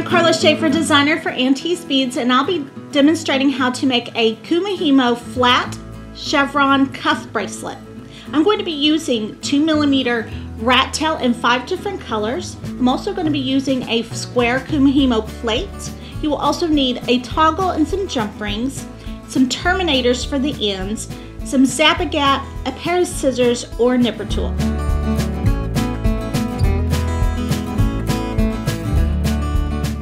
Karla Schafer, designer for Auntie's Beads, and I'll be demonstrating how to make a Kumihimo flat chevron cuff bracelet. I'm going to be using 2mm rat tail in 5 different colors. I'm also going to be using a square Kumihimo plate. You will also need a toggle and some jump rings, some Terminators for the ends, some Zap-A-Gap, a pair of scissors, or a nipper tool.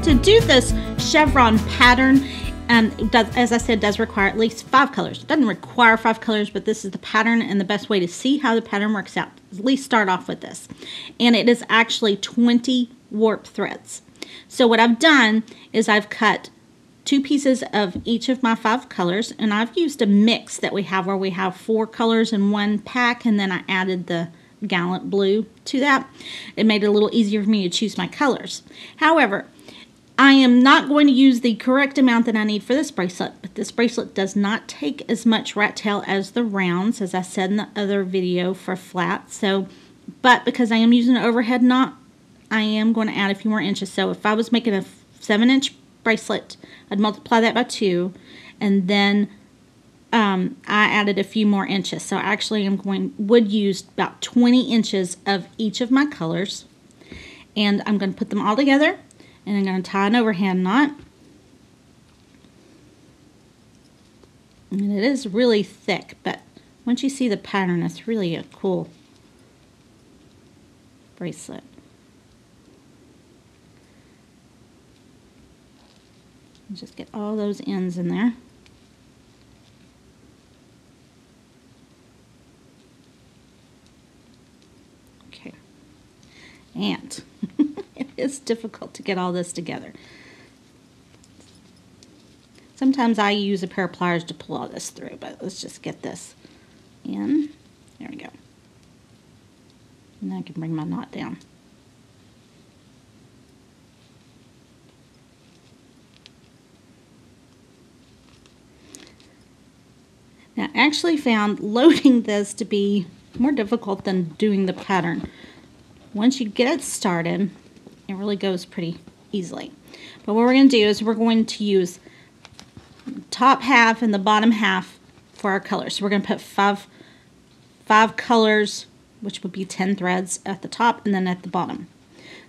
To do this chevron pattern, as I said, does require at least 5 colors. It doesn't require 5 colors, but this is the pattern, and the best way to see how the pattern works out, at least start off with this. And it is actually 20 warp threads. So what I've done is I've cut 2 pieces of each of my 5 colors, and I've used a mix that we have where we have 4 colors in one pack, and then I added the Gallant Blue to that. It made it a little easier for me to choose my colors. However, I am not going to use the correct amount that I need for this bracelet, but this bracelet does not take as much rat tail as the rounds, as I said in the other video for flat. So, but because I am using an overhead knot, I am going to add a few more inches. So if I was making a 7-inch bracelet, I'd multiply that by 2, and then I added a few more inches. So actually would use about 20 inches of each of my colors, and I'm going to put them all together. And I'm going to tie an overhand knot. And it is really thick, but once you see the pattern, it's really a cool bracelet. And just get all those ends in there. Okay. And it's difficult to get all this together. Sometimes I use a pair of pliers to pull all this through, but let's just get this in. There we go. And I can bring my knot down. Now, I actually found loading this to be more difficult than doing the pattern. Once you get it started, it really goes pretty easily. But what we're going to do is we're going to use the top half and the bottom half for our colors. So we're going to put five colors, which would be 10 threads at the top and then at the bottom.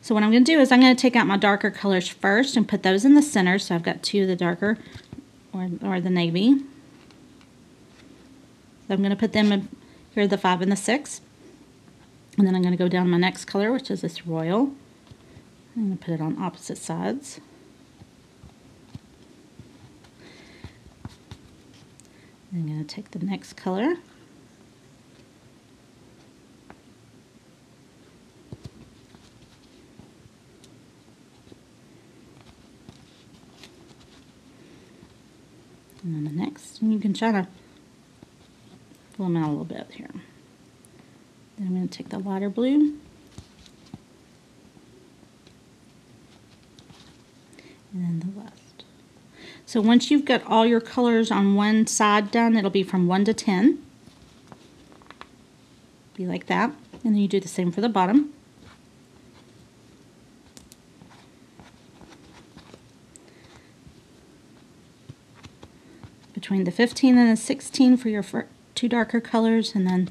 So what I'm going to do is I'm going to take out my darker colors first and put those in the center. So I've got 2 of the darker or the navy. So I'm going to put them in, here are the 5 and the 6. And then I'm going to go down my next color, which is this royal. I'm going to put it on opposite sides. I'm going to take the next color. And then the next, and you can try to pull them out a little bit here. Then I'm going to take the lighter blue. And then the last. So once you've got all your colors on one side done, it'll be from 1 to 10. Be like that. And then you do the same for the bottom. Between the 15 and the 16 for your 2 darker colors, and then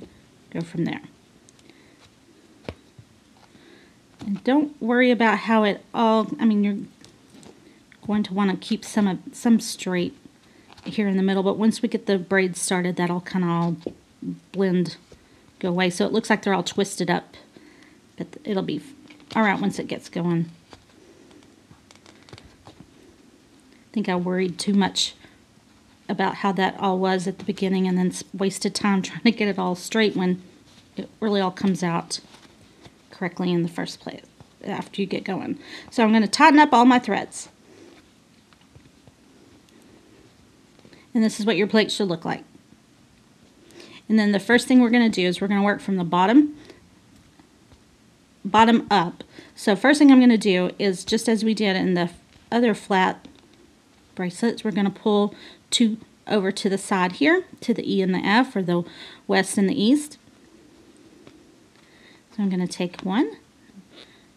go from there. And don't worry about how it all, you're going to want to keep some straight here in the middle, but once we get the braids started, that'll kind of all blend, go away. So it looks like they're all twisted up, but it'll be all right once it gets going. I think I worried too much about how that all was at the beginning and then wasted time trying to get it all straight when it really all comes out correctly in the first place after you get going. So I'm going to tighten up all my threads. And this is what your plate should look like. And then the first thing we're going to do is we're going to work from the bottom up. So first thing I'm going to do is, just as we did in the other flat bracelets, we're going to pull 2 over to the side here, to the E and the F, or the west and the east. So I'm going to take one,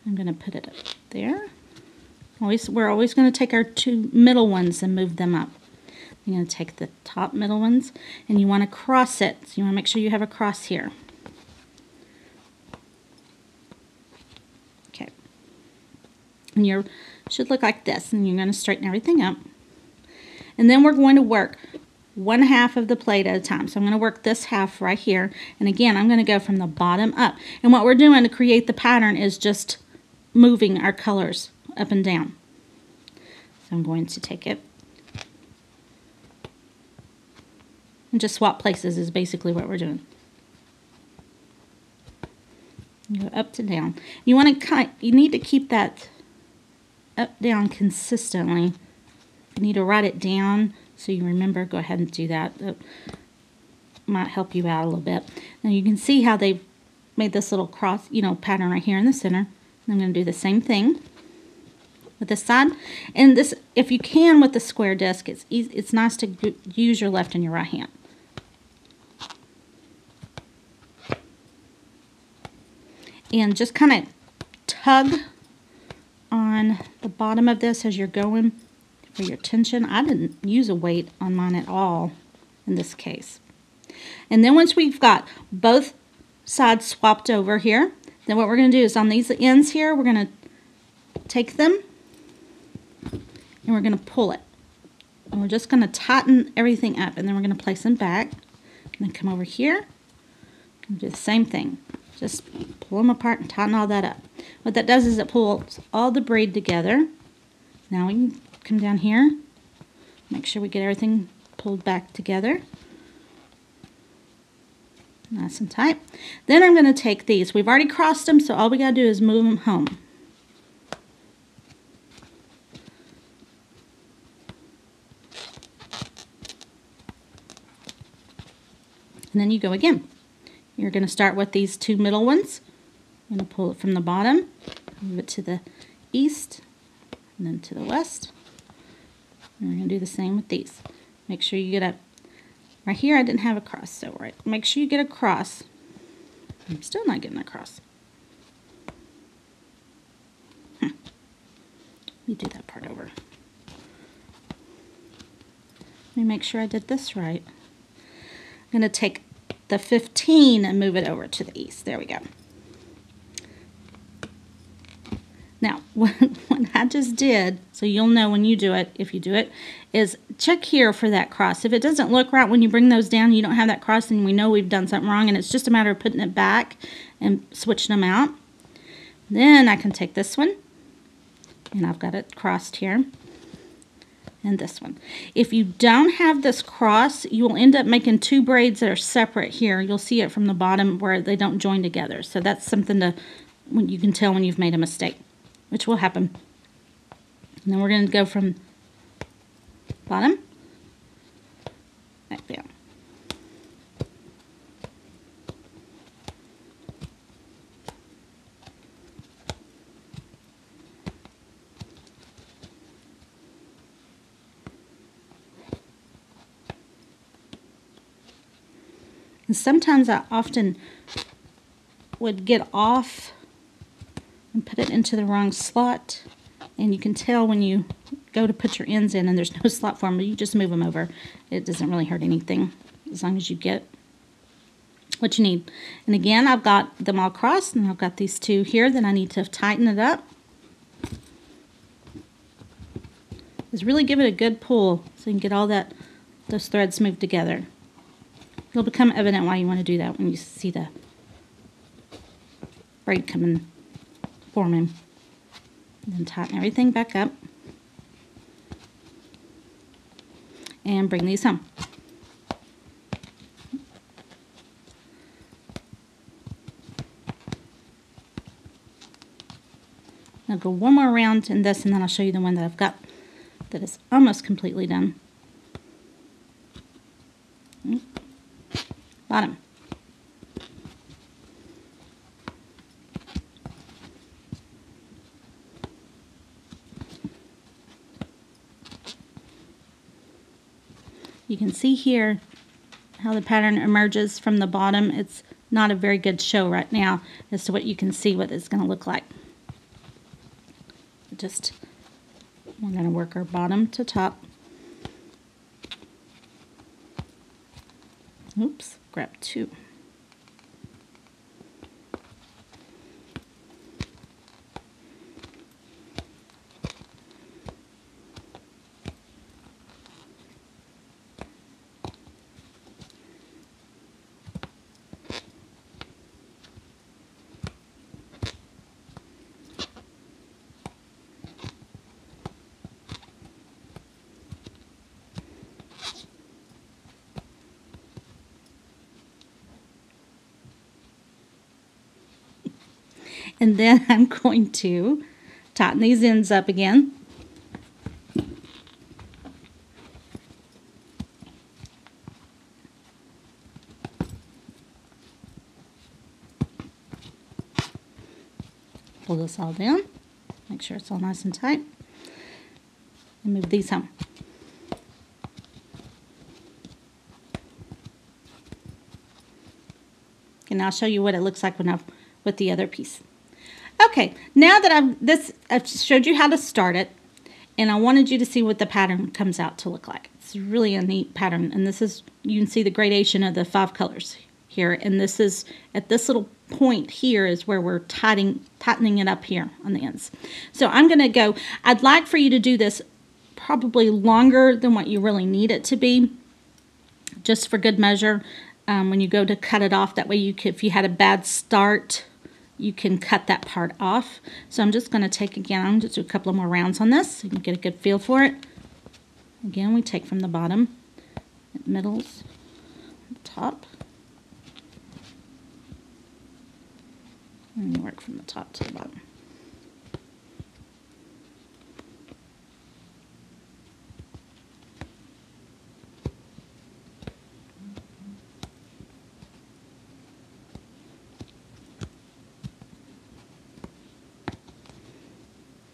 I'm going to put it up there, We're always going to take our two middle ones and move them up. You're going to take the top middle ones and you want to cross it. So you want to make sure you have a cross here. Okay. And you should look like this, and you're going to straighten everything up. And then we're going to work one half of the plate at a time. So I'm going to work this half right here. And again, I'm going to go from the bottom up. And what we're doing to create the pattern is just moving our colors up and down. So I'm going to take it and just swap places is basically what we're doing. Go up to down. You want to you need to keep that up down consistently. If you need to write it down so you remember, go ahead and do that. That might help you out a little bit. Now you can see how they've made this little cross, pattern right here in the center. And I'm going to do the same thing with this side. And this, if you can with the square disc, it's nice to use your left and your right hand. And just kind of tug on the bottom of this as you're going for your tension. I didn't use a weight on mine at all in this case. And then once we've got both sides swapped over here, then what we're going to do is on these ends here, we're going to take them and we're going to pull it. And we're just going to tighten everything up, and then we're going to place them back. And then come over here and do the same thing. Just pull them apart and tighten all that up. What that does is it pulls all the braid together. Now we can come down here, make sure we get everything pulled back together. Nice and tight. Then I'm going to take these. We've already crossed them, so all we got to do is move them home. And then you go again. You're going to start with these two middle ones. I'm going to pull it from the bottom, move it to the east, and then to the west. And we're going to do the same with these. Make sure you get a, right here I didn't have a cross, so make sure you get a cross. I'm still not getting a cross. Let me do that part over. Let me make sure I did this right. I'm going to take the 15 and move it over to the east. There we go. Now, what I just did, so you'll know when you do it, if you do it, is check here for that cross. If it doesn't look right when you bring those down, you don't have that cross, and we know we've done something wrong, and it's just a matter of putting it back and switching them out. Then I can take this one, and I've got it crossed here, and this one. If you don't have this cross, you will end up making two braids that are separate here. You'll see it from the bottom where they don't join together. So that's something to, when you can tell when you've made a mistake, which will happen. And then we're going to go from bottom back down. And sometimes I often would get off and put it into the wrong slot, and you can tell when you go to put your ends in and there's no slot for them, but you just move them over. It doesn't really hurt anything as long as you get what you need. And again, I've got them all crossed, and I've got these two here that I need to tighten it up. Just really give it a good pull so you can get all those threads moved together. It'll become evident why you want to do that when you see the braid coming, forming. And then tighten everything back up. And bring these home. I'll go one more round in this, and then I'll show you the one that I've got that is almost completely done. Bottom. You can see here how the pattern emerges from the bottom. It's not a very good show right now as to what you can see what it's going to look like. Just We're going to work our bottom to top. Oops, grab 2. And then I'm going to tighten these ends up again. Pull this all down. Make sure it's all nice and tight. And move these home. And I'll show you what it looks like when with the other piece. Okay, now that I've showed you how to start it, and I wanted you to see what the pattern comes out to look like. It's really a neat pattern, and this is, you can see the gradation of the 5 colors here, and this is, at this little point here is where we're tightening it up here on the ends. So I'm going to go, I'd like for you to do this probably longer than what you really need it to be, just for good measure. When you go to cut it off, that way you can, if you had a bad start, you can cut that part off. So I'm just going to take again, I'm just do a couple of more rounds on this so you can get a good feel for it. Again, we take from the bottom, middles, top, and work from the top to the bottom.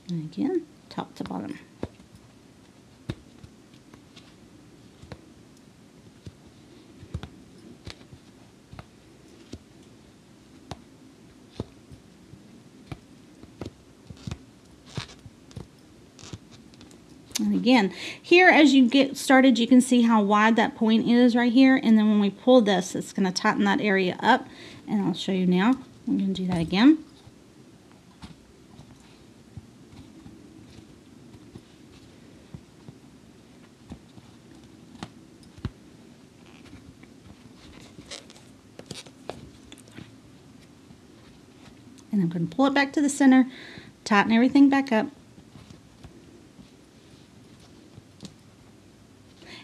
And again, top to bottom. And again, here as you get started, you can see how wide that point is right here. And then when we pull this, it's going to tighten that area up. And I'll show you now. I'm going to do that again. And I'm going to pull it back to the center, tighten everything back up,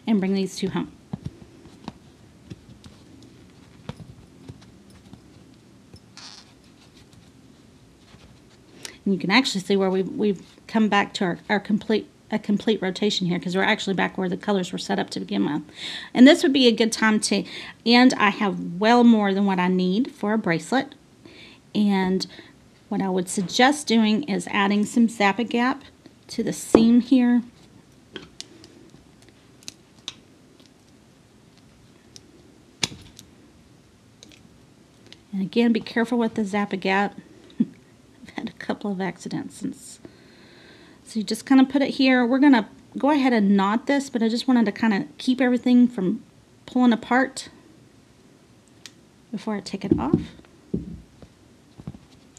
and bring these 2 home. And you can actually see where we've come back to a complete rotation here, because we're actually back where the colors were set up to begin with. And this would be a good time to, and I have well more than what I need for a bracelet. And what I would suggest doing is adding some zap-a-gap to the seam here. And again, be careful with the zap-a-gap. I've had a couple of accidents. So you just kind of put it here. We're going to go ahead and knot this, but I just wanted to kind of keep everything from pulling apart before I take it off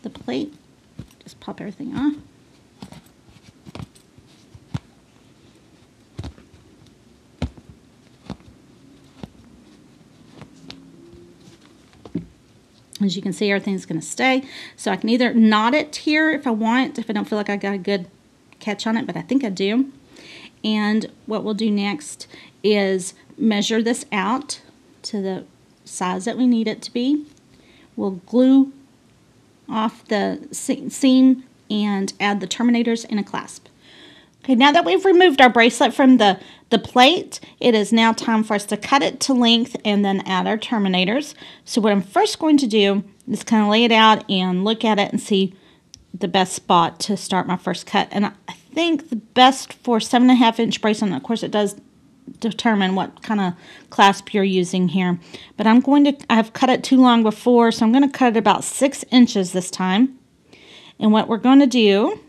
the plate. Just pop everything off. As you can see, everything's going to stay. So I can either knot it here if I want, if I don't feel like I got a good catch on it, but I think I do. And what we'll do next is measure this out to the size that we need it to be. We'll glue off the seam and add the Terminators in a clasp. Okay, now that we've removed our bracelet from the plate, it is now time for us to cut it to length and then add our Terminators. So what I'm first going to do is kind of lay it out and look at it and see the best spot to start my first cut. And I think the best for 7.5-inch bracelet, of course it does determine what kind of clasp you're using here. But I've cut it too long before, so I'm going to cut it about 6 inches this time. And what we're going to do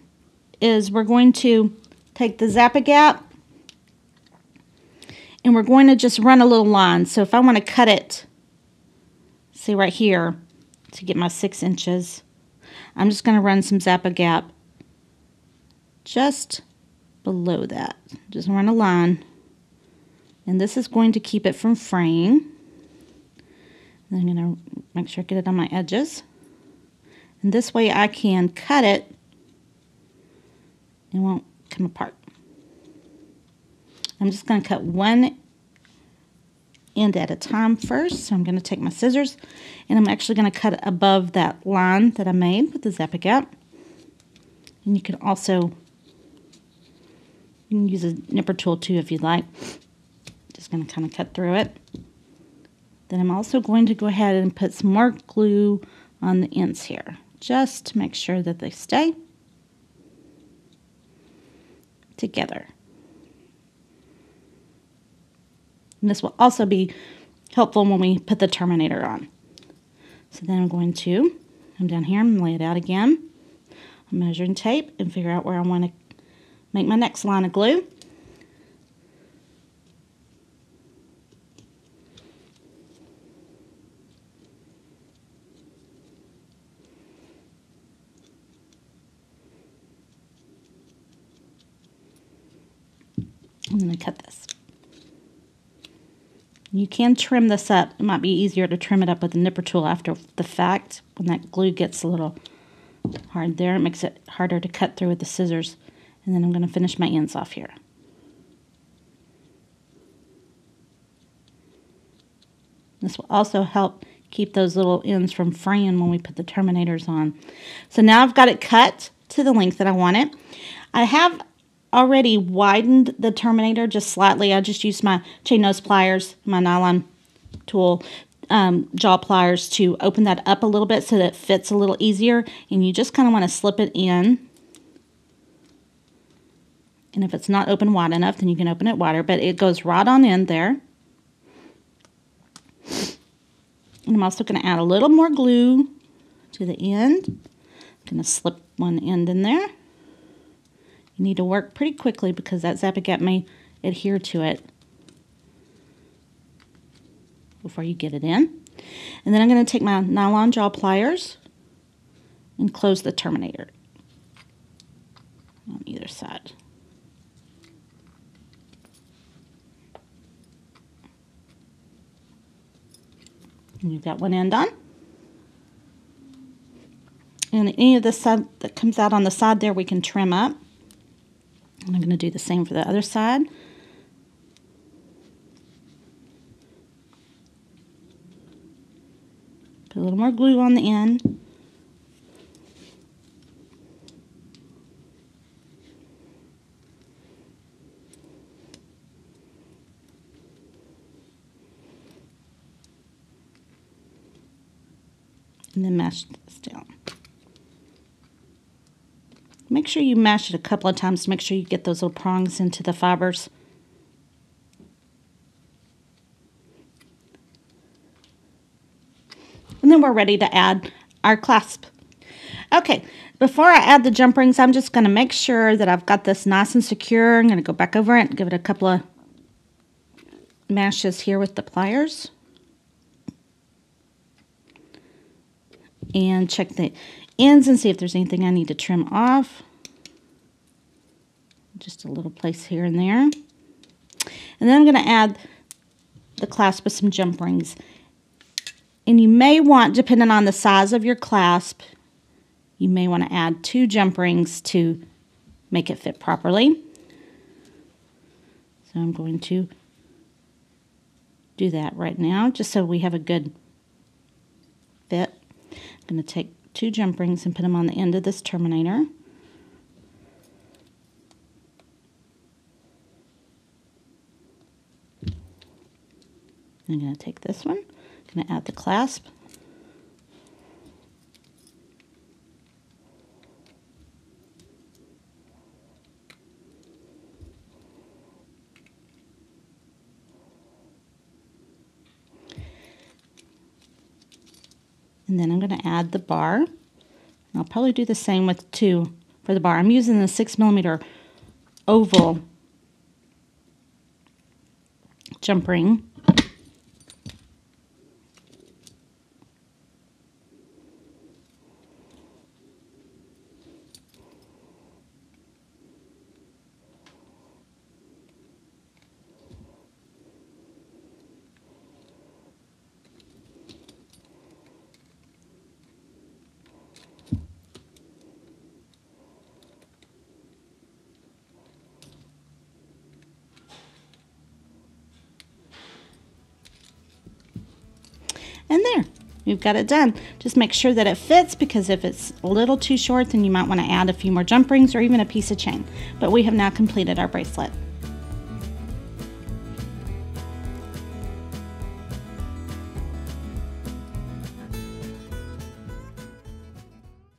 is we're going to take the Zap-A-Gap, and we're going to just run a little line. So if I want to cut it, see right here, to get my 6 inches, I'm just going to run some Zap-A-Gap just below that. Just run a line, and this is going to keep it from fraying. And I'm going to make sure I get it on my edges, and this way I can cut it and it won't come apart. I'm just going to cut one end at a time first. So I'm going to take my scissors and I'm actually going to cut above that line that I made with the Zap-A-Gap. And you can also use a nipper tool too if you'd like. Just going to kind of cut through it. Then I'm also going to go ahead and put some more glue on the ends here, just to make sure that they stay together. And this will also be helpful when we put the Terminator on. So then I'm going to come down here and lay it out again. I'm measuring tape and figure out where I want to make my next line of glue. I'm going to cut this. You can trim this up. It might be easier to trim it up with a nipper tool after the fact. When that glue gets a little hard there, it makes it harder to cut through with the scissors. And then I'm going to finish my ends off here. This will also help keep those little ends from fraying when we put the Terminators on. So now I've got it cut to the length that I want it. I have already widened the Terminator just slightly. I just used my chain nose pliers, my nylon tool, jaw pliers to open that up a little bit so that it fits a little easier. And you just kind of want to slip it in. And if it's not open wide enough, then you can open it wider. But it goes right on in there. And I'm also going to add a little more glue to the end. I'm going to slip one end in there. You need to work pretty quickly because that Zap-A-Gap may adhere to it before you get it in. And then I'm going to take my nylon jaw pliers and close the Terminator on either side. And you've got one end on. And any of the side that comes out on the side there, we can trim up. And I'm going to do the same for the other side. Put a little more glue on the end. And then mash this down. Make sure you mash it a couple of times to make sure you get those little prongs into the fibers. And then we're ready to add our clasp. Okay, before I add the jump rings, I'm just going to make sure that I've got this nice and secure. I'm going to go back over it and give it a couple of mashes here with the pliers. And check the ends and see if there's anything I need to trim off. Just a little place here and there. And then I'm going to add the clasp with some jump rings. And you may want, depending on the size of your clasp, you may want to add 2 jump rings to make it fit properly. So I'm going to do that right now, just so we have a good fit. I'm going to take 2 jump rings and put them on the end of this Terminator. I'm going to take this one. I'm going to add the clasp. And then I'm going to add the bar. And I'll probably do the same with 2 for the bar. I'm using the 6mm oval jump ring. And there, we've got it done. Just make sure that it fits, because if it's a little too short, then you might want to add a few more jump rings or even a piece of chain. But we have now completed our bracelet.